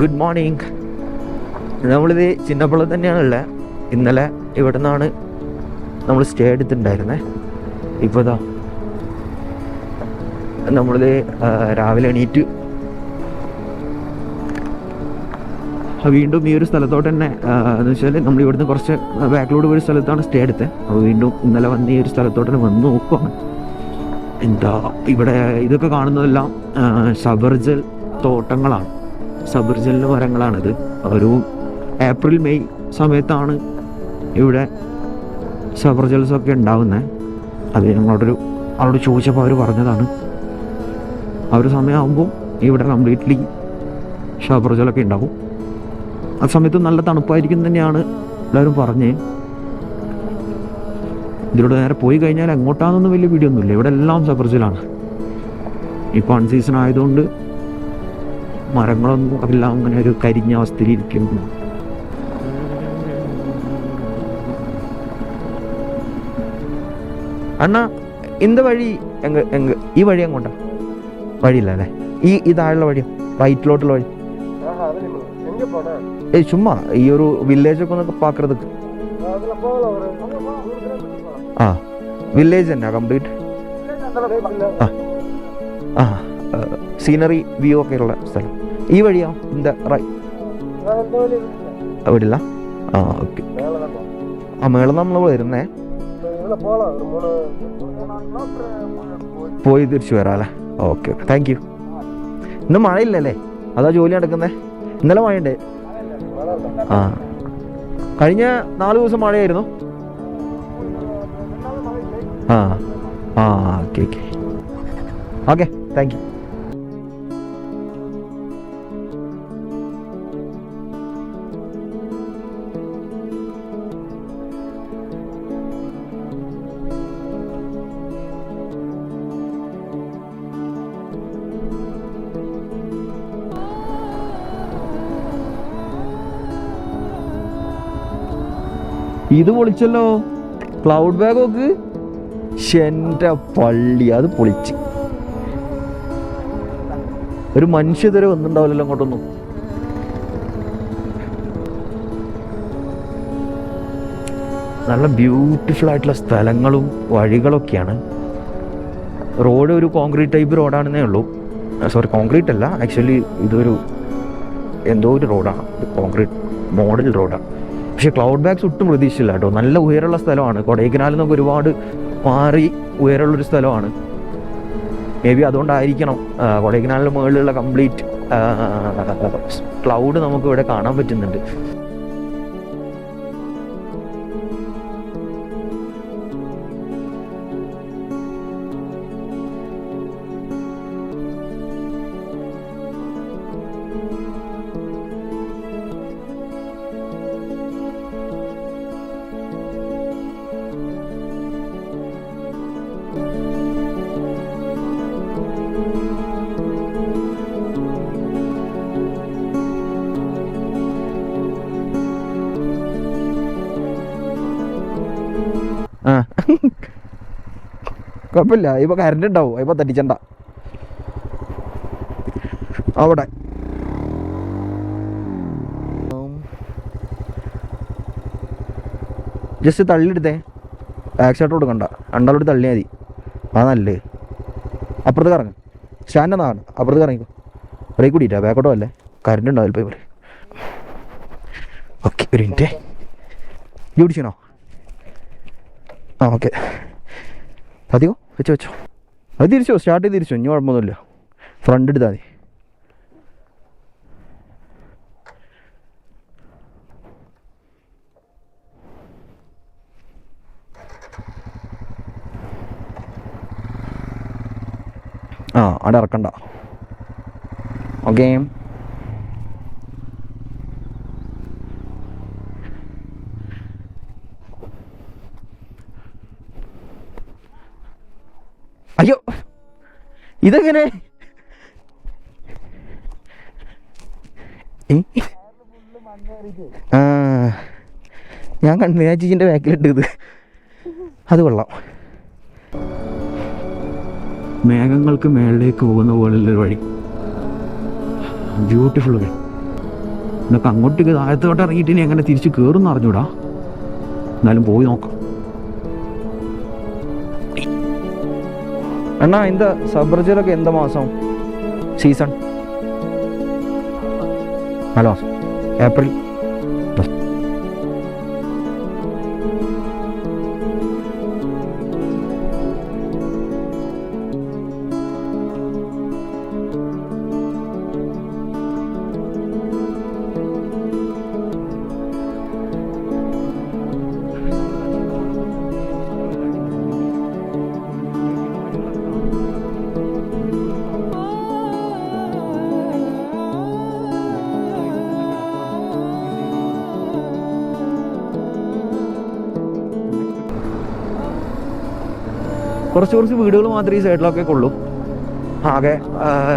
Good morning. നമ്മളിത് ചിന്നപ്പള്ളി തന്നെയാണുള്ളത്. ഇന്നലെ ഇവിടെ നിന്നാണ് നമ്മൾ സ്റ്റേ എടുത്തിട്ടുണ്ടായിരുന്നേ. ഇപ്പോൾ ഇതാ നമ്മളിത് രാവിലെ എണീറ്റ് വീണ്ടും ഈ ഒരു സ്ഥലത്തോട്ട് തന്നെ എന്ന് വെച്ചാൽ നമ്മൾ ഇവിടുന്ന് കുറച്ച് ബാക്കിലോട്ട് പോയ സ്ഥലത്താണ് സ്റ്റേ എടുത്തത്. അപ്പോൾ വീണ്ടും ഇന്നലെ വന്ന് ഈ ഒരു സ്ഥലത്തോട്ട് തന്നെ വന്ന് നോക്കുകയാണ്. എന്താ ഇവിടെ ഇതൊക്കെ കാണുന്നതെല്ലാം സബർജൽ തോട്ടങ്ങളാണ്, സബർജൽ മരങ്ങളാണിത്. ഒരു ഏപ്രിൽ മെയ് സമയത്താണ് ഇവിടെ സബർജൽസൊക്കെ ഉണ്ടാവുന്നത്. അത് അവരോട് ചോദിച്ചപ്പോൾ അവർ പറഞ്ഞതാണ് ആ ഒരു സമയമാകുമ്പോൾ ഇവിടെ കംപ്ലീറ്റ്ലി സബർജലൊക്കെ ഉണ്ടാവും. ആ സമയത്ത് നല്ല തണുപ്പായിരിക്കും തന്നെയാണ് എല്ലാവരും പറഞ്ഞ്. ഇതിലൂടെ നേരെ പോയി കഴിഞ്ഞാൽ എങ്ങോട്ടാണെന്നൊന്നും വലിയ വീഡിയോ ഒന്നുമില്ല. ഇവിടെ എല്ലാം സബർജലാണ്. ഇപ്പോൾ അൺസീസൺ ആയതുകൊണ്ട് മരങ്ങളൊന്നും എല്ലാം അങ്ങനെ ഒരു കരിഞ്ഞ അവസ്ഥയിലിരിക്കും. അണ്ണ ഇന്ത വഴി ഈ വഴി അങ്ങോട്ടാ? വഴിയില്ല അല്ലേ? ഈ താഴെയുള്ള വഴിയോ റൈറ്റിലോട്ടുള്ള വഴി? ചുമ്മാ ഈ ഒരു വില്ലേജൊക്കെ ഒന്ന് പാക്കറதுக்கு. ആ വില്ലേജ് തന്നെ കംപ്ലീറ്റ്. ആ സീനറി വ്യൂ ഒക്കെ ഉള്ള സ്ഥലം. ഈ വഴിയാ ഇന്ത വിടില്ല? ആ ഓക്കെ. ആ മേളം നമ്മൾ വരുന്നേ, പോയി തിരിച്ചു വരാം അല്ലേ? Okay okay, thank you. ഇന്ന് മഴയില്ലല്ലേ? അതാ ജോലി നടക്കുന്നേ. ഇന്നലെ മഴയുണ്ട്. ആ കഴിഞ്ഞ 4 ദിവസം മഴയായിരുന്നു. ആ ആ okay okay okay, thank you. ഇത് പൊളിച്ചല്ലോ, ക്ലൗഡ് ബാഗ് നോക്ക്. എൻ്റെ പള്ളി, അത് പൊളിച്ച്. ഒരു മനുഷ്യ ഇതുവരെ വന്നിട്ടുണ്ടാവില്ലല്ലോ അങ്ങോട്ടൊന്നും. നല്ല ബ്യൂട്ടിഫുൾ ആയിട്ടുള്ള സ്ഥലങ്ങളും വഴികളൊക്കെയാണ്. റോഡ് ഒരു കോൺക്രീറ്റ് ടൈപ്പ് റോഡാണെന്നേ ഉള്ളൂ. സോറി, കോൺക്രീറ്റ് അല്ല, ആക്ച്വലി ഇതൊരു എന്തോ ഒരു റോഡാണ്, കോൺക്രീറ്റ് മോഡൽ റോഡാണ്. പക്ഷേ ക്ലൗഡ് ബാഗ്സ് ഒട്ടും പ്രതീക്ഷിച്ചില്ല കേട്ടോ. നല്ല ഉയരമുള്ള സ്ഥലമാണ്. കൊടൈക്കനാലിൽ നിന്നൊക്കെ ഒരുപാട് മാറി ഉയരമുള്ളൊരു സ്ഥലമാണ്. മേ ബി അതുകൊണ്ടായിരിക്കണം കൊടൈക്കനാലിൻ്റെ മുകളിലുള്ള കംപ്ലീറ്റ് ക്ലൗഡ് നമുക്ക് ഇവിടെ കാണാൻ പറ്റുന്നുണ്ട്. ആ കുഴപ്പമില്ല, ഇപ്പൊ കറണ്ട് ഉണ്ടാവും. ഇപ്പൊ തട്ടിച്ചണ്ട. അവിടെ ജസ്റ്റ് തള്ളിയെടുത്തേ, ബാക്ക് ഷോട്ട് കൊടുക്കണ്ട, രണ്ടാളോട് തള്ളിയാൽ മതി. ആ നല്ലേ. അപ്പുറത്ത് കറങ്ങും, സ്റ്റാൻഡ് എന്നാണ് അപ്പുറത്ത് കറങ്ങിക്കോ. ബ്രേക്ക് കൂടിയിട്ടാ, ബാക്കോട്ടോ അല്ലേ, കറണ്ട് ഉണ്ടാവില്ല. പോയി പറയും. ഓക്കെ, ഒരു മിനിറ്റ്. പിടിച്ചണോ? ആ ഓക്കെ, അതെയോ വെച്ചോ. അത് തിരിച്ചോ, സ്റ്റാർട്ട് ചെയ്ത് തിരിച്ചോ. ഇനി കുഴപ്പമൊന്നുമില്ല, ഫ്രണ്ട് എടുത്താൽ മതി. ആ അവിടെ ഇറക്കണ്ട. ഓക്കെ, അയ്യോ ഇതെങ്ങനെ? ഞാൻ കണ്ടു, ഞാൻ ചേച്ചിൻ്റെ ബാക്കിലിട്ട് ഇത്. അത് കൊള്ളാം. മേഘങ്ങൾക്ക് മേളിലേക്ക് പോകുന്ന പോലുള്ളൊരു വഴി. ബ്യൂട്ടിഫുൾ വഴി. എന്നൊക്കെ അങ്ങോട്ടേക്ക് താഴത്തോട്ട് ഇറങ്ങിയിട്ട് ഇനി എങ്ങനെ തിരിച്ച് കയറുമെന്ന് അറിഞ്ഞൂടാ. എന്നാലും പോയി നോക്കാം. അണ്ണാ இந்த സബ്രജലൊക്കെ എന്താ മാസം സീസൺ? Hello, April. കുറച്ച് വീടുകൾ മാത്രമേ ഈ സൈഡിലൊക്കെ ഉള്ളൂ. ആകെ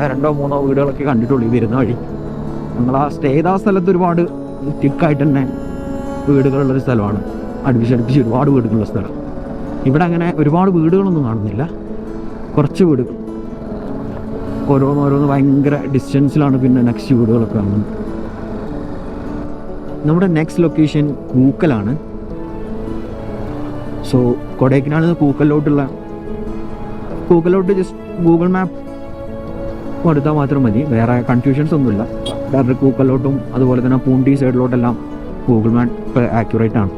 2-3 വീടുകളൊക്കെ കണ്ടിട്ടുള്ളൂ ഈ വരുന്ന വഴി. നമ്മൾ ആ സ്റ്റേ ചെയ്ത ആ സ്ഥലത്ത് ഒരുപാട് തിക്കായിട്ട് തന്നെ വീടുകളുള്ളൊരു സ്ഥലമാണ്. അടുപ്പിച്ചടുപ്പിച്ച് ഒരുപാട് വീടുകളുള്ള സ്ഥലം. ഇവിടെ അങ്ങനെ ഒരുപാട് വീടുകളൊന്നും കാണുന്നില്ല, കുറച്ച് വീടുകൾ ഓരോന്നോരോന്ന് ഭയങ്കര ഡിസ്റ്റൻസിലാണ് പിന്നെ നെക്സ്റ്റ് വീടുകളൊക്കെ കാണുന്നത്. നമ്മുടെ നെക്സ്റ്റ് ലൊക്കേഷൻ പൂക്കലാണ്. സോ കൊടൈക്കനാലിൽ നിന്ന് പൂക്കലോട്ട് ജസ്റ്റ് ഗൂഗിൾ മാപ്പ് എടുത്താൽ മാത്രം മതി, വേറെ കൺഫ്യൂഷൻസ് ഒന്നുമില്ല. ഡയറക്റ്റ് പൂക്കലോട്ടും അതുപോലെ തന്നെ പൂണ്ടി സൈഡിലോട്ടെല്ലാം ഗൂഗിൾ മാപ്പ് ആക്യുറേറ്റ് ആണ്.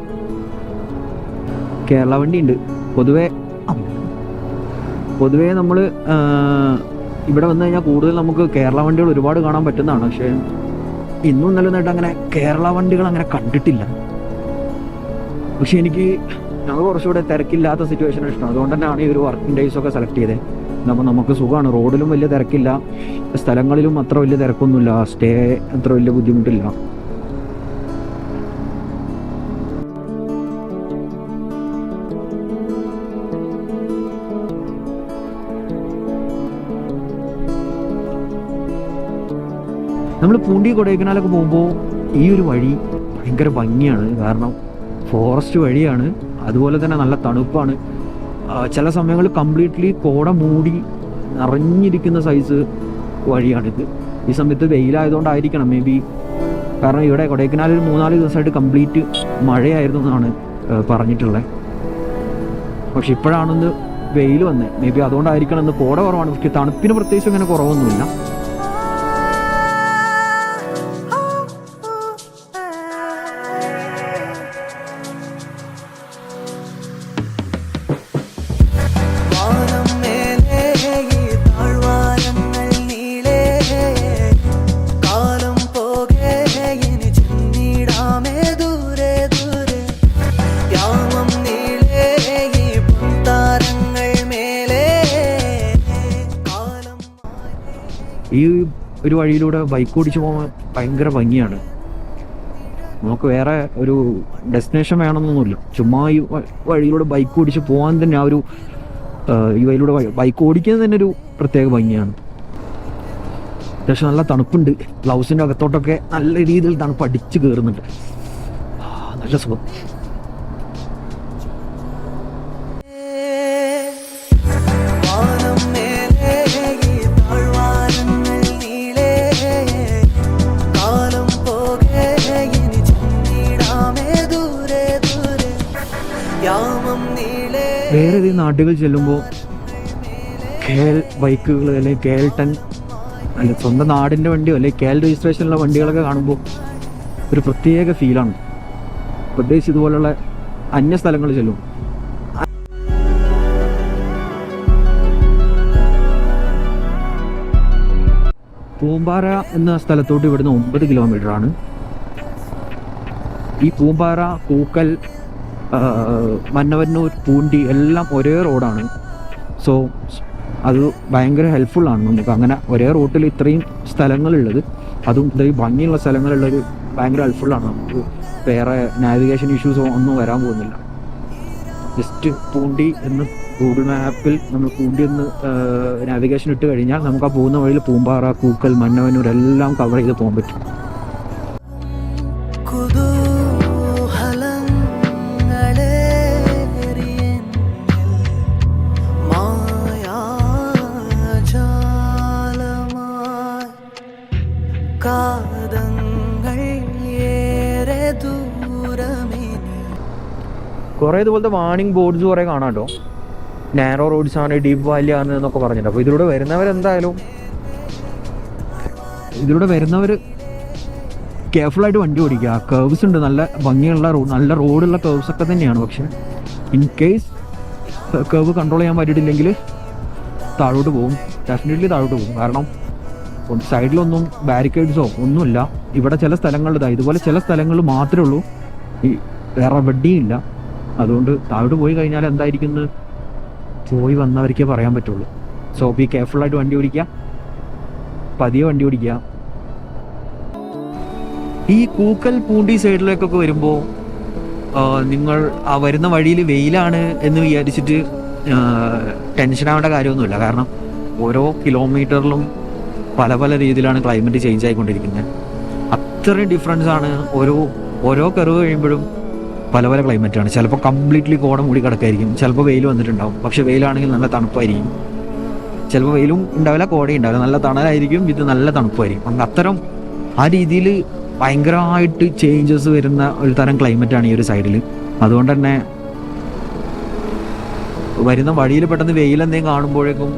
കേരള വണ്ടി ഉണ്ട്. പൊതുവേ നമ്മൾ ഇവിടെ വന്നു കഴിഞ്ഞാൽ കൂടുതൽ നമുക്ക് കേരള വണ്ടികൾ ഒരുപാട് കാണാൻ പറ്റുന്നതാണ്. പക്ഷേ ഇന്നും നിലനിന്നിട്ട് അങ്ങനെ കേരള വണ്ടികൾ അങ്ങനെ കണ്ടിട്ടില്ല. പക്ഷെ ഞങ്ങൾ കുറച്ചുകൂടെ തിരക്കില്ലാത്ത സിറ്റുവേഷൻ ഇഷ്ടം. അതുകൊണ്ട് തന്നെയാണ് ഈ ഒരു വർക്കിംഗ് ഡേയ്സൊക്കെ സെലക്ട് ചെയ്തത്. അപ്പോൾ നമുക്ക് സുഖമാണ്. റോഡിലും വലിയ തിരക്കില്ല, സ്ഥലങ്ങളിലും അത്ര വലിയ തിരക്കൊന്നുമില്ല, സ്റ്റേ അത്ര വലിയ ബുദ്ധിമുട്ടില്ല. നമ്മൾ പൂണ്ടി കൊടൈക്കനാലൊക്കെ പോകുമ്പോൾ ഈ ഒരു വഴി ഭയങ്കര ഭംഗിയാണ്. കാരണം ഫോറസ്റ്റ് വഴിയാണ്, അതുപോലെ തന്നെ നല്ല തണുപ്പാണ്. ചില സമയങ്ങളിൽ കംപ്ലീറ്റ്ലി കോട മൂടി നിറഞ്ഞിരിക്കുന്ന സൈസ് വഴിയാണിത്. ഈ സമയത്ത് വെയിലായതുകൊണ്ടായിരിക്കണം മേ ബി. കാരണം ഇവിടെ കൊടൈക്കനാലിൽ 3-4 ദിവസമായിട്ട് കംപ്ലീറ്റ് മഴയായിരുന്നു എന്നാണ് പറഞ്ഞിട്ടുള്ളത്. പക്ഷെ ഇപ്പോഴാണൊന്ന് വെയിൽ വന്നത്. മേ ബി അതുകൊണ്ടായിരിക്കണം. ഇന്ന് കോട കുറവാണ്, പക്ഷെ തണുപ്പിന് പ്രത്യേകിച്ച് അങ്ങനെ കുറവൊന്നുമില്ല. ഈ ഒരു വഴിയിലൂടെ ബൈക്ക് ഓടിച്ചു പോകാൻ ഭയങ്കര ഭംഗിയാണ്. നമുക്ക് വേറെ ഒരു ഡെസ്റ്റിനേഷൻ വേണമെന്നൊന്നുമില്ല, ചുമ്മാ ഈ വഴിയിലൂടെ ബൈക്ക് ഓടിച്ച് പോകാൻ തന്നെ ഈ വഴിയിലൂടെ ബൈക്ക് ഓടിക്കുന്നത് തന്നെ ഒരു പ്രത്യേക ഭംഗിയാണ്. അത്യാവശ്യം നല്ല തണുപ്പുണ്ട്. ഗ്ലൗസിൻ്റെ അകത്തോട്ടൊക്കെ നല്ല രീതിയിൽ തണുപ്പ് അടിച്ച് കയറുന്നുണ്ട്. നല്ല സുഖം. വേറെ ഏതെങ്കിലും നാട്ടുകൾ ചെല്ലുമ്പോൾ ബൈക്കുകൾ അല്ലെങ്കിൽ KL10 അല്ലെ സ്വന്തം നാടിൻ്റെ വണ്ടിയോ അല്ലെങ്കിൽ KL രജിസ്ട്രേഷനുള്ള വണ്ടികളൊക്കെ കാണുമ്പോൾ ഒരു പ്രത്യേക ഫീലാണ്. പ്രത്യേകിച്ച് ഇതുപോലുള്ള അന്യ സ്ഥലങ്ങളിൽ ചെല്ലും. പൂമ്പാറ എന്ന സ്ഥലത്തോട്ട് ഇവിടുന്ന് 9 കിലോമീറ്ററാണ്. ഈ പൂമ്പാറ, പൂക്കൽ, മന്നവന്നൂർ, പൂണ്ടി എല്ലാം ഒരേ റോഡാണ്. സോ അത് ഭയങ്കര ഹെൽപ്ഫുള്ളാണ് നമുക്ക്. അങ്ങനെ ഒരേ റൂട്ടിൽ ഇത്രയും സ്ഥലങ്ങളുള്ളത്, അതും ഇത്രയും ഭംഗിയുള്ള സ്ഥലങ്ങളുള്ളത് ഭയങ്കര ഹെൽപ്ഫുള്ളാണ് നമുക്ക്. വേറെ നാവിഗേഷൻ ഇഷ്യൂസോ ഒന്നും വരാൻ പോകുന്നില്ല. ജസ്റ്റ് പൂണ്ടി എന്ന് ഗൂഗിൾ മാപ്പിൽ നമ്മൾ പൂണ്ടി എന്ന് നാവിഗേഷൻ ഇട്ട് കഴിഞ്ഞാൽ നമുക്ക് ആ പോകുന്ന വഴിയിൽ പൂമ്പാറ, പൂക്കൽ, മന്നവന്നൂർ എല്ലാം കവർ ചെയ്ത് പോകാൻ പറ്റും. കാതങ്ങൾ കുറേ ഇതുപോലത്തെ വാർണിംഗ് ബോർഡ്സ് കുറേ കാണാം കേട്ടോ. നാരോ റോഡ്സ് ആണ്, ഡീപ്പ് വാലി ആണ് എന്നൊക്കെ പറഞ്ഞിട്ട്. അപ്പോൾ ഇതിലൂടെ വരുന്നവർ കെയർഫുള്ളായിട്ട് വണ്ടി ഓടിക്കുക. കേർവ്സ് ഉണ്ട്, നല്ല ഭംഗിയുള്ള നല്ല റോഡുള്ള കേർവ്സ് ഒക്കെ തന്നെയാണ്. പക്ഷേ ഇൻ കേസ് കേർവ് കൺട്രോൾ ചെയ്യാൻ പറ്റിയിട്ടില്ലെങ്കിൽ താഴോട്ട് പോകും, ഡെഫിനറ്റ്ലി താഴോട്ട് പോകും. കാരണം സൈഡിലൊന്നും ബാരിക്കേഡ്സോ ഒന്നുമില്ല. ഇവിടെ ചില സ്ഥലങ്ങളിൽ ഇതുപോലെ ചില സ്ഥലങ്ങളിൽ മാത്രമേ ഉള്ളൂ, ഈ വേറെ വെഡിയും ഇല്ല. അതുകൊണ്ട് താഴോട്ട് പോയി കഴിഞ്ഞാൽ എന്തായിരിക്കും പോയി വന്നവർക്കേ പറയാൻ പറ്റുള്ളൂ. സോ ബി കെയർഫുള്ളായിട്ട് വണ്ടി ഓടിക്കുക, പതിയെ വണ്ടി ഓടിക്കുക. ഈ കൂക്കൽ പൂണ്ടി സൈഡിലേക്കൊക്കെ വരുമ്പോൾ നിങ്ങൾ ആ വരുന്ന വഴിയിൽ വെയിലാണ് എന്ന് വിചാരിച്ചിട്ട് ടെൻഷനാവേണ്ട കാര്യമൊന്നുമില്ല. കാരണം ഓരോ കിലോമീറ്ററിലും പല പല രീതിയിലാണ് ക്ലൈമറ്റ് ചേഞ്ച് ആയിക്കൊണ്ടിരിക്കുന്നത്. അത്രയും ഡിഫറൻസ് ആണ്. ഓരോ കർവ് കഴിയുമ്പോഴും പല പല ക്ലൈമറ്റാണ്. ചിലപ്പോൾ കംപ്ലീറ്റ്ലി കോട മൂടി കിടക്കായിരിക്കും, ചിലപ്പോൾ വെയിൽ വന്നിട്ടുണ്ടാവും. പക്ഷെ വെയിലാണെങ്കിൽ നല്ല തണുപ്പായിരിക്കും. ചിലപ്പോൾ വെയിലും ഉണ്ടാവില്ല, കോടയും ഉണ്ടാവില്ല, നല്ല തണലായിരിക്കും, ഇത് നല്ല തണുപ്പായിരിക്കും. അങ്ങനെ അത്തരം ആ രീതിയിൽ ഭയങ്കരമായിട്ട് ചേഞ്ചസ് വരുന്ന ഒരു തരം ക്ലൈമറ്റാണ് ഈ ഒരു സൈഡിൽ. അതുകൊണ്ട് തന്നെ വരുന്ന വഴിയിൽ പെട്ടെന്ന് വെയിൽ എന്തെങ്കിലും കാണുമ്പോഴേക്കും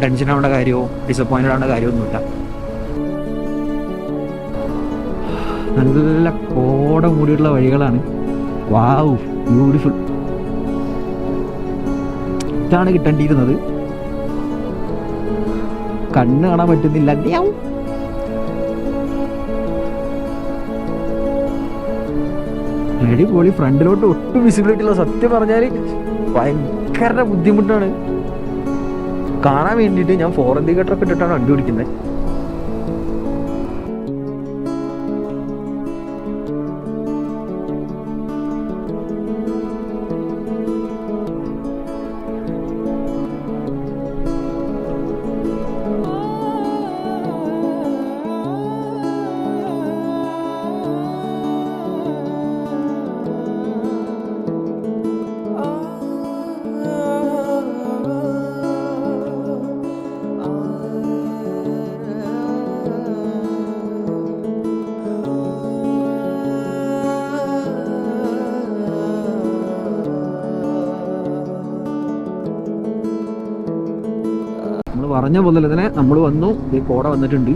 ടെൻഷൻ ആവേണ്ട കാര്യമോ ഡിസപ്പോയിൻറ്റഡ് ആവേണ്ട കാര്യമൊന്നുമില്ല. നല്ല കോട മൂടിയിട്ടുള്ള വഴികളാണ്. വാവ്, ബ്യൂട്ടിഫുൾ. ഇതാണ് കിട്ടേണ്ടിയിരുന്നത്. കണ്ണ് കാണാൻ പറ്റുന്നില്ല. അടിപൊളി. ഫ്രണ്ടിലോട്ട് ഒട്ടും വിസിബിലിറ്റി ഉള്ള, സത്യം പറഞ്ഞാൽ ഭയങ്കര ബുദ്ധിമുട്ടാണ് കാണാൻ വേണ്ടിയിട്ട്. ഞാൻ 4 ഇൻഡിക്കേറ്ററൊക്കെ ഇട്ടിട്ടാണ് വണ്ടി ഓടിക്കുന്നത്. പറഞ്ഞ പോലെ തന്നെ നമ്മൾ വന്നു, ഈ കോട വന്നിട്ടുണ്ട്.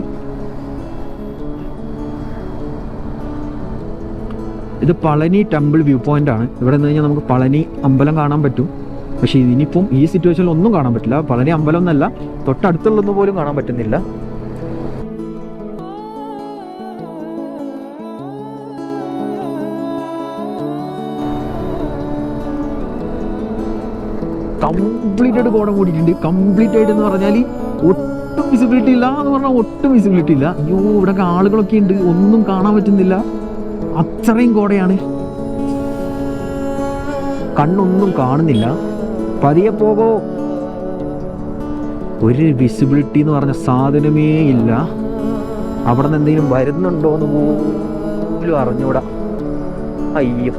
ഇത് പളനി ടെമ്പിൾ വ്യൂ പോയിന്റ് ആണ്. ഇവിടെ നിന്ന് കഴിഞ്ഞാൽ നമുക്ക് പളനി അമ്പലം കാണാൻ പറ്റും. പക്ഷേ ഇനിയിപ്പം ഈ സിറ്റുവേഷനിൽ ഒന്നും കാണാൻ പറ്റില്ല. പളനി അമ്പലം എന്നല്ല, തൊട്ടടുത്തുള്ളൊന്നും പോലും കാണാൻ പറ്റുന്നില്ല. കംപ്ലീറ്റ് ആയിട്ട് കോട കൂടിയിട്ടുണ്ട്. കംപ്ലീറ്റ് ആയിട്ട് എന്ന് പറഞ്ഞാൽ ഒട്ടും വിസിബിലിറ്റി ഇല്ല എന്ന് പറഞ്ഞാൽ ഒട്ടും വിസിബിലിറ്റി ഇല്ല. അയ്യോ, ഇവിടെ ആളുകളൊക്കെ ഉണ്ട്, ഒന്നും കാണാൻ പറ്റുന്നില്ല. അത്രയും കോടയാണ്, കണ്ണൊന്നും കാണുന്നില്ല. പതിയെ പോകോ. ഒരു വിസിബിലിറ്റി എന്ന് പറഞ്ഞ സാധനമേ ഇല്ല. അവിടെ നിന്ന് എന്തെങ്കിലും വരുന്നുണ്ടോ എന്ന് പോലും അറിഞ്ഞൂടാ. അയ്യോ,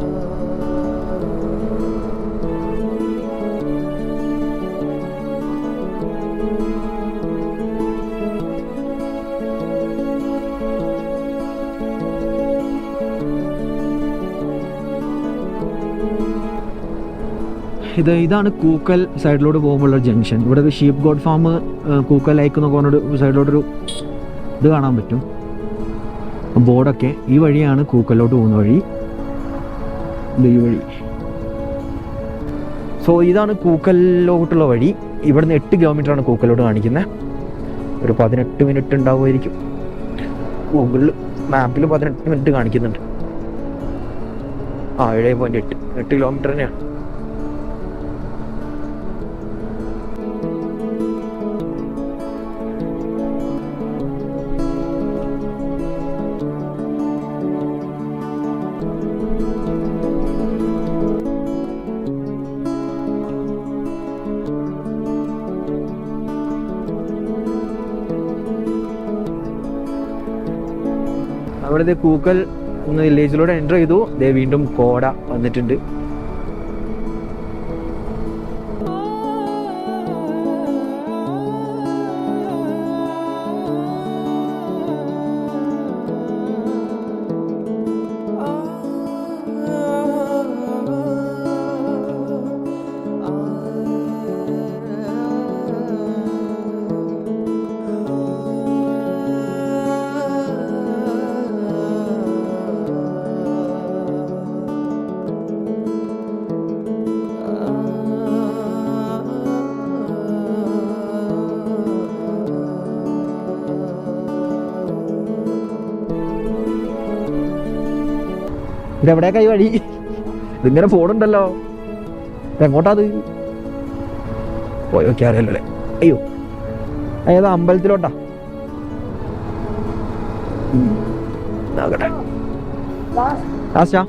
ഇതാണ് കൂക്കൽ സൈഡിലോട്ട് പോകുമ്പോഴുള്ള ജംഗ്ഷൻ. ഇവിടെ ഒരു ഷീപ്പ് ഗോഡ് ഫാം, കൂക്കൽ ലൈക്ക് എന്നൊക്കെ പറഞ്ഞൊരു സൈഡിലോട്ടൊരു ഇത് കാണാൻ പറ്റും, ബോർഡൊക്കെ. ഈ വഴിയാണ് കൂക്കലിലോട്ട് പോകുന്ന വഴി, ഈ വഴി. സോ ഇതാണ് കൂക്കലിലോട്ടുള്ള വഴി. ഇവിടുന്ന് 8 കിലോമീറ്ററാണ് കൂക്കലോട്ട് കാണിക്കുന്നത്. ഒരു 18 മിനിറ്റ് ഉണ്ടാവുമായിരിക്കും. ഗൂഗിളിൽ മാപ്പിൽ 18 മിനിറ്റ് കാണിക്കുന്നുണ്ട്. 7.8 കിലോമീറ്റർ തന്നെയാണ്. അവിടെ കൂക്കൽ വില്ലേജിലൂടെ എൻ്റർ ചെയ്തു. വീണ്ടും കോട വന്നിട്ടുണ്ട്. ഇതെവിടെയൊക്കെ ഈ വഴി? ഇതിങ്ങനെ ഫോണുണ്ടല്ലോ, എങ്ങോട്ടാ അത്? പോയി നോക്കിയാ അറിയാലോ അല്ലേ? അയ്യോ, ഏതാ അമ്പലത്തിലോട്ടാ? ആകട്ടെ ലാസ്റ്റാ.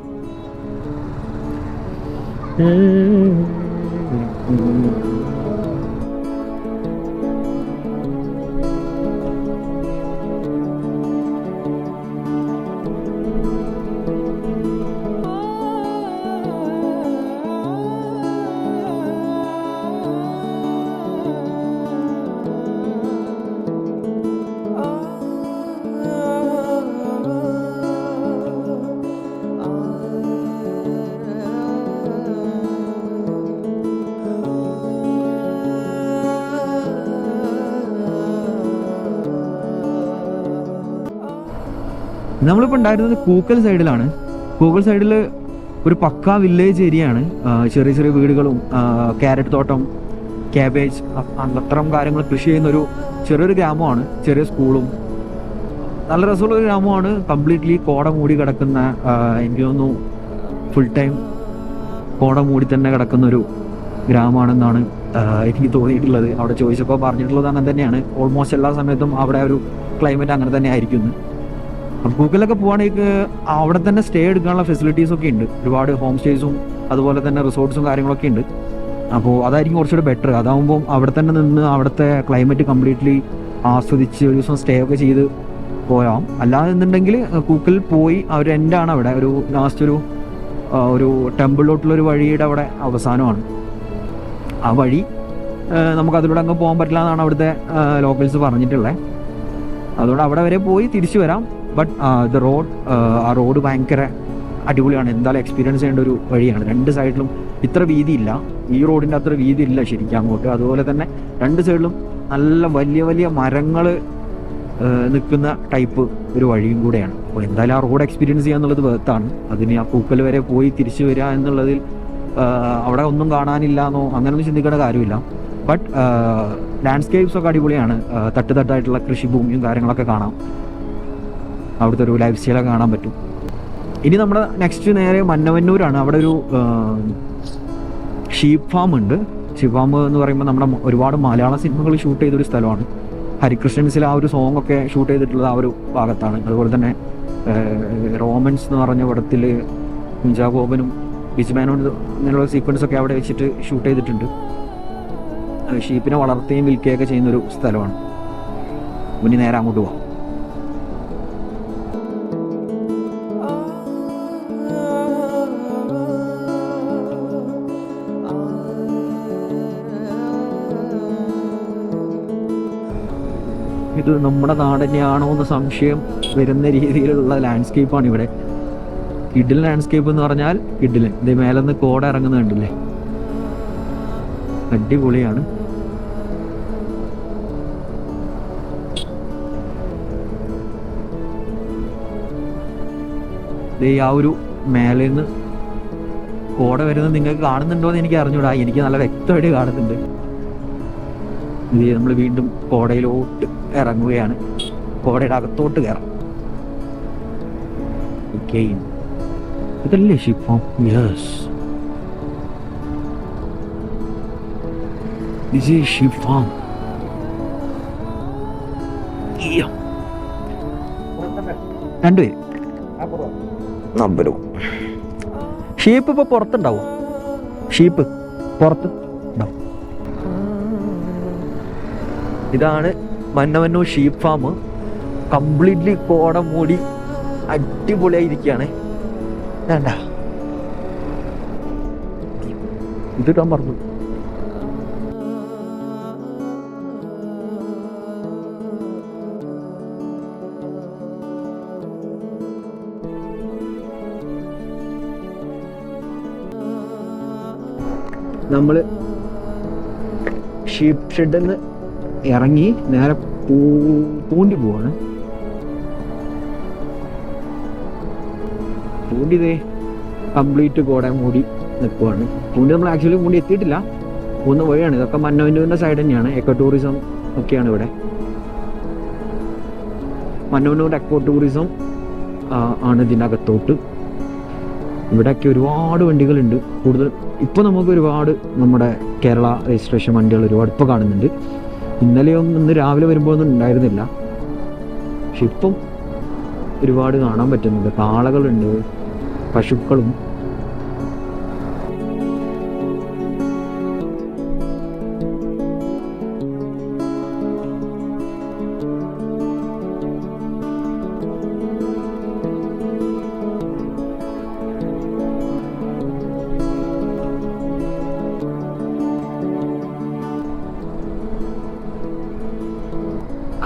നമ്മളിപ്പോൾ ഉണ്ടായിരുന്നത് കൂക്കൽ സൈഡിലാണ്. കൂക്കൽ സൈഡിൽ ഒരു പക്കാ വില്ലേജ് ഏരിയയാണ്. ചെറിയ ചെറിയ വീടുകളും ക്യാരറ്റ് തോട്ടം, ക്യാബേജ്, അത്തരം കാര്യങ്ങൾ കൃഷി ചെയ്യുന്നൊരു ചെറിയൊരു ഗ്രാമമാണ്. ചെറിയ സ്കൂളും നല്ല രസമുള്ളൊരു ഗ്രാമമാണ്. കംപ്ലീറ്റ്ലി കോട മൂടി കിടക്കുന്ന, എനിക്ക് തോന്നുന്നു ഫുൾ ടൈം കോട മൂടി തന്നെ കിടക്കുന്നൊരു ഗ്രാമമാണെന്നാണ് എനിക്ക് തോന്നിയിട്ടുള്ളത്. അവിടെ ചോദിച്ചപ്പോൾ പറഞ്ഞിട്ടുള്ളത് അങ്ങനെ തന്നെയാണ്. ഓൾമോസ്റ്റ് എല്ലാ സമയത്തും അവിടെ ഒരു ക്ലൈമറ്റ് അങ്ങനെ തന്നെ ആയിരിക്കുന്നു. കൂക്കലൊക്കെ പോവുകയാണെങ്കിൽ അവിടെ തന്നെ സ്റ്റേ എടുക്കാനുള്ള ഫെസിലിറ്റീസൊക്കെ ഉണ്ട്. ഒരുപാട് ഹോം സ്റ്റേസും അതുപോലെ തന്നെ റിസോർട്ട്സും കാര്യങ്ങളൊക്കെ ഉണ്ട്. അപ്പോൾ അതായിരിക്കും കുറച്ചുകൂടെ ബെറ്റർ. അതാകുമ്പം അവിടെ തന്നെ നിന്ന് അവിടുത്തെ ക്ലൈമറ്റ് കംപ്ലീറ്റ്ലി ആസ്വദിച്ച് ഒരു ദിവസം സ്റ്റേ ഒക്കെ ചെയ്ത് പോയാം. അല്ലാതെ എന്നുണ്ടെങ്കിൽ കൂക്കൽ പോയി അവർ എൻഡാണ് അവിടെ ഒരു ലാസ്റ്റ് ഒരു ടെമ്പിളിലോട്ടുള്ളൊരു വഴിയുടെ അവിടെ അവസാനമാണ്. ആ വഴി നമുക്കതിലൂടെ അങ്ങ് പോകാൻ പറ്റില്ല എന്നാണ് അവിടുത്തെ ലോക്കൽസ് പറഞ്ഞിട്ടുള്ളത്. അതുകൊണ്ട് അവിടെ വരെ പോയി തിരിച്ചു വരാം. ബട്ട് ദ റോഡ്, ആ റോഡ് ഭയങ്കര അടിപൊളിയാണ്. എന്തായാലും എക്സ്പീരിയൻസ് ചെയ്യേണ്ട ഒരു വഴിയാണ്. രണ്ട് സൈഡിലും ഇത്ര വീതിയില്ല, ഈ റോഡിൻ്റെ അത്ര വീതിയില്ല ശരിക്കും അങ്ങോട്ട്. അതുപോലെ തന്നെ രണ്ട് സൈഡിലും നല്ല വലിയ വലിയ മരങ്ങൾ നിൽക്കുന്ന ടൈപ്പ് ഒരു വഴിയും കൂടെയാണ്. അപ്പോൾ എന്തായാലും ആ റോഡ് എക്സ്പീരിയൻസ് ചെയ്യുക എന്നുള്ളത് ബർത്താണ്. അതിന് ആ പൂക്കൽ വരെ പോയി തിരിച്ചു വരിക എന്നുള്ളതിൽ അവിടെ ഒന്നും കാണാനില്ല എന്നോ അങ്ങനെയൊന്നും ചിന്തിക്കേണ്ട കാര്യമില്ല. ബട്ട് ലാൻഡ്സ്കേപ്സ് ഒക്കെ അടിപൊളിയാണ്. തട്ടുതട്ടായിട്ടുള്ള കൃഷിഭൂമിയും കാര്യങ്ങളൊക്കെ കാണാം. അവിടുത്തെ ഒരു ലൈഫ് സ്റ്റൈലൊക്കെ കാണാൻ പറ്റും. ഇനി നമ്മുടെ നെക്സ്റ്റ് നേരെ മന്നവന്നൂരാണ്. അവിടെ ഒരു ഷീപ്പ് ഫാം ഉണ്ട്. ഷീപ്പ് ഫാം എന്ന് പറയുമ്പോൾ നമ്മുടെ ഒരുപാട് മലയാള സിനിമകൾ ഷൂട്ട് ചെയ്തൊരു സ്ഥലമാണ്. ഹരികൃഷ്ണൻസിൽ ആ ഒരു സോങ് ഒക്കെ ഷൂട്ട് ചെയ്തിട്ടുള്ളത് ആ ഒരു ഭാഗത്താണ്. അതുപോലെ തന്നെ റോമൻസ് എന്ന് പറഞ്ഞ പടത്തിൽ കുഞ്ചാഗോപനും ബിജുമേനോൻ അങ്ങനെയുള്ള സീക്വൻസ് ഒക്കെ അവിടെ വെച്ചിട്ട് ഷൂട്ട് ചെയ്തിട്ടുണ്ട്. ഷീപ്പിനെ വളർത്തുകയും വിൽക്കുകയൊക്കെ ചെയ്യുന്നൊരു സ്ഥലമാണ്. ഇനി നേരെ അങ്ങോട്ട് പോവാം. ഇത് നമ്മുടെ നാട് തന്നെയാണോ എന്ന് സംശയം വരുന്ന രീതിയിലുള്ള ലാൻഡ്സ്കേപ്പാണ് ഇവിടെ. കിഡിലൻ ലാൻഡ്സ്കേപ്പ് എന്ന് പറഞ്ഞാൽ കിഡിലൻ. ഇത് മേലെന്ന് കോട ഇറങ്ങുന്നുണ്ടല്ലേ, അടിപൊളിയാണ്. ആ ഒരു മേലേന്ന് കോട വരുന്നത് നിങ്ങൾക്ക് കാണുന്നുണ്ടോ എന്ന് എനിക്ക് അറിഞ്ഞൂടാ. എനിക്ക് നല്ല വ്യക്തമായിട്ട് കാണുന്നുണ്ട്. ഇത് നമ്മൾ വീണ്ടും കോടയിലോട്ട് ഇറങ്ങുകയാണ്. കോടയുടെ അകത്തോട്ട് കയറാം. ഇതല്ലേ ship farm? Yes, this is ship farm. രണ്ടുപേര് നമ്പരോ. ഷീപ്പ് ഇപ്പൊ പുറത്തുണ്ടാവും. ഷീപ്പ് പുറത്ത് ഉണ്ടാവും. ഇതാണ് മന്നവന്നൂർ ഷീപ്പ് ഫാം. കംപ്ലീറ്റ്ലി കോട മൂടി അടിപൊളിയായിരിക്കുകയാണ്. വേണ്ട ഇതിടാൻ പറഞ്ഞു. നമ്മള് ഷീപ്പ് ഷെഡിൽ നിന്ന് ഇറങ്ങി നേരെ പൂണ്ടി പോവാണ്. പൂണ്ടി ഇതേ കംപ്ലീറ്റ് കോട മൂടി നിൽക്കുവാണ്. പൂണ്ടി നമ്മൾ ആക്ച്വലി പൂണ്ടി എത്തിയിട്ടില്ല, പോകുന്ന വഴിയാണ്. ഇതൊക്കെ മന്നവന്നൂരിൻ്റെ സൈഡ് തന്നെയാണ്. എക്കോ ടൂറിസം ഒക്കെയാണ് ഇവിടെ. മന്നവന്നൂർ എക്കോ ടൂറിസം ആണ് ഇതിൻ്റെ അകത്തോട്ട്. ഇവിടെയൊക്കെ ഒരുപാട് വണ്ടികളുണ്ട്. കൂടുതൽ ഇപ്പോൾ നമുക്ക് ഒരുപാട് നമ്മുടെ കേരള രജിസ്ട്രേഷൻ വണ്ടികൾ ഒരുപാട് ഇപ്പോൾ കാണുന്നുണ്ട്. ഇന്നലെയൊന്നും ഇന്ന് രാവിലെ വരുമ്പോൾ ഒന്നും ഉണ്ടായിരുന്നില്ല. പക്ഷെ ഇപ്പം ഒരുപാട് കാണാൻ പറ്റുന്നുണ്ട്. കാളകളുണ്ട്, പശുക്കളും.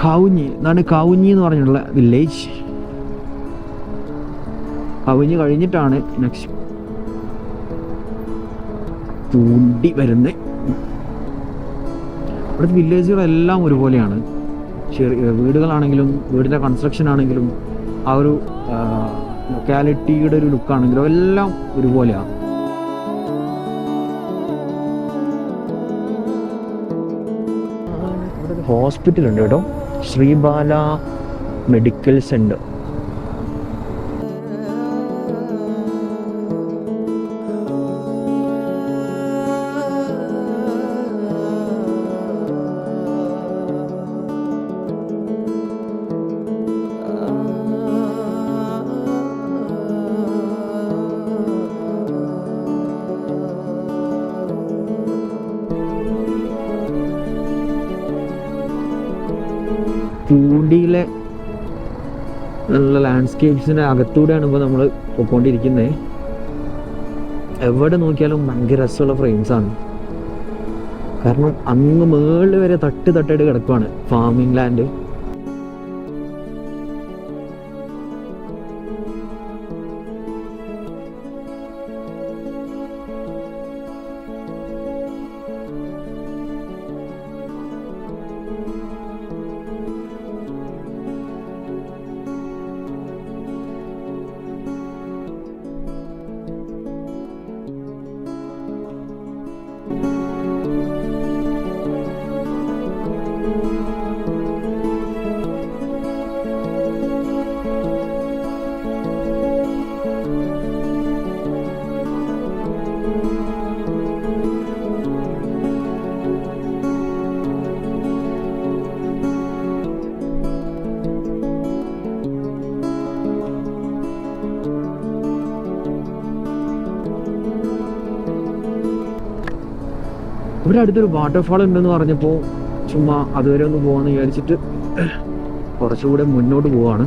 കൗഞ്ഞി, ഇതാണ് കൗഞ്ഞി എന്ന് പറഞ്ഞിട്ടുള്ള വില്ലേജ്. കവിഞ്ഞ് കഴിഞ്ഞിട്ടാണ് നെക്സ്റ്റ് പൂണ്ടി വരുന്നത്. ഇവിടുത്തെ വില്ലേജുകളെല്ലാം ഒരുപോലെയാണ്. ചെറിയ വീടുകളാണെങ്കിലും വീടിൻ്റെ കൺസ്ട്രക്ഷൻ ആണെങ്കിലും ആ ഒരു ലൊക്കാലിറ്റിയുടെ ഒരു ലുക്കാണെങ്കിലും എല്ലാം ഒരുപോലെയാണ്. ഇവിടെ ഒരു ഹോസ്പിറ്റൽ ഉണ്ട് കേട്ടോ, ശ്രീബാല മെഡിക്കൽ സെൻറ്റർ. പൂണ്ടിയിലെ നല്ല ലാൻഡ്സ്കേപ്സിൻ്റെ അകത്തൂടെയാണ് ഇപ്പോൾ നമ്മൾ പോയിക്കൊണ്ടിരിക്കുന്നത്. എവിടെ നോക്കിയാലും ഭയങ്കര രസമുള്ള ഫ്രെയിംസാണ്. കാരണം അങ്ങ് മുകളിൽ വരെ തട്ടായിട്ട് കിടക്കുവാണ് ഫാമിംഗ് ലാൻഡ്. ഇവിടെ അടുത്തൊരു വാട്ടർഫാൾ ഉണ്ടെന്ന് പറഞ്ഞപ്പോൾ ചുമ്മാ അതുവരെ ഒന്ന് പോകാമെന്ന് വിചാരിച്ചിട്ട് കുറച്ചുകൂടെ മുന്നോട്ട് പോവാണ്.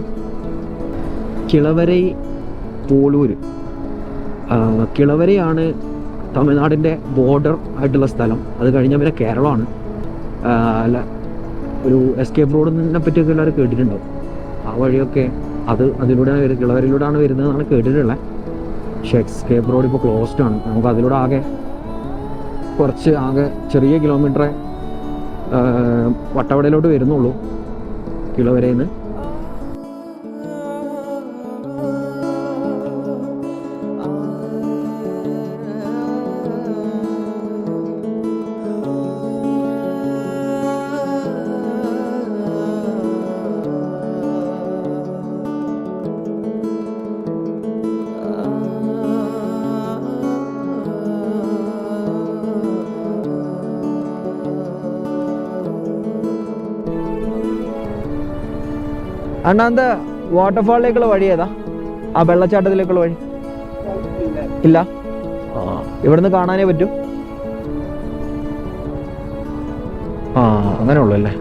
കിളവരൈ പോളൂര്. കിളവരയാണ് തമിഴ്നാടിൻ്റെ ബോർഡർ ആയിട്ടുള്ള സ്ഥലം. അത് കഴിഞ്ഞാൽ പിന്നെ കേരളമാണ്. അല്ല, ഒരു എസ്കേപ്പ് റോഡിനെ പറ്റിയൊക്കെ എല്ലാവരും കേട്ടിട്ടുണ്ടാവും. ആ വഴിയൊക്കെ അതിലൂടെയാണ് വരുന്നത്, കിളവരയിലൂടെയാണ് വരുന്നതെന്നാണ് കേട്ടിട്ടുള്ളത്. പക്ഷേ എസ്കേപ്പ് റോഡ് ഇപ്പോൾ ക്ലോസ്ഡ് ആണ്. നമുക്ക് അതിലൂടെ ആകെ ചെറിയ കിലോമീറ്ററെ വട്ടവടയിലോട്ട് വരുന്നുള്ളൂ കിളവരയിൽ നിന്ന്. അണ്ണാന്ത വാട്ടർഫാളിലേക്കുള്ള വഴി ഏതാ? ആ വെള്ളച്ചാട്ടത്തിലേക്കുള്ള വഴി ഇല്ല. ഇവിടുന്ന് കാണാനേ പറ്റൂ. അങ്ങനെ ഉള്ളു അല്ലേ?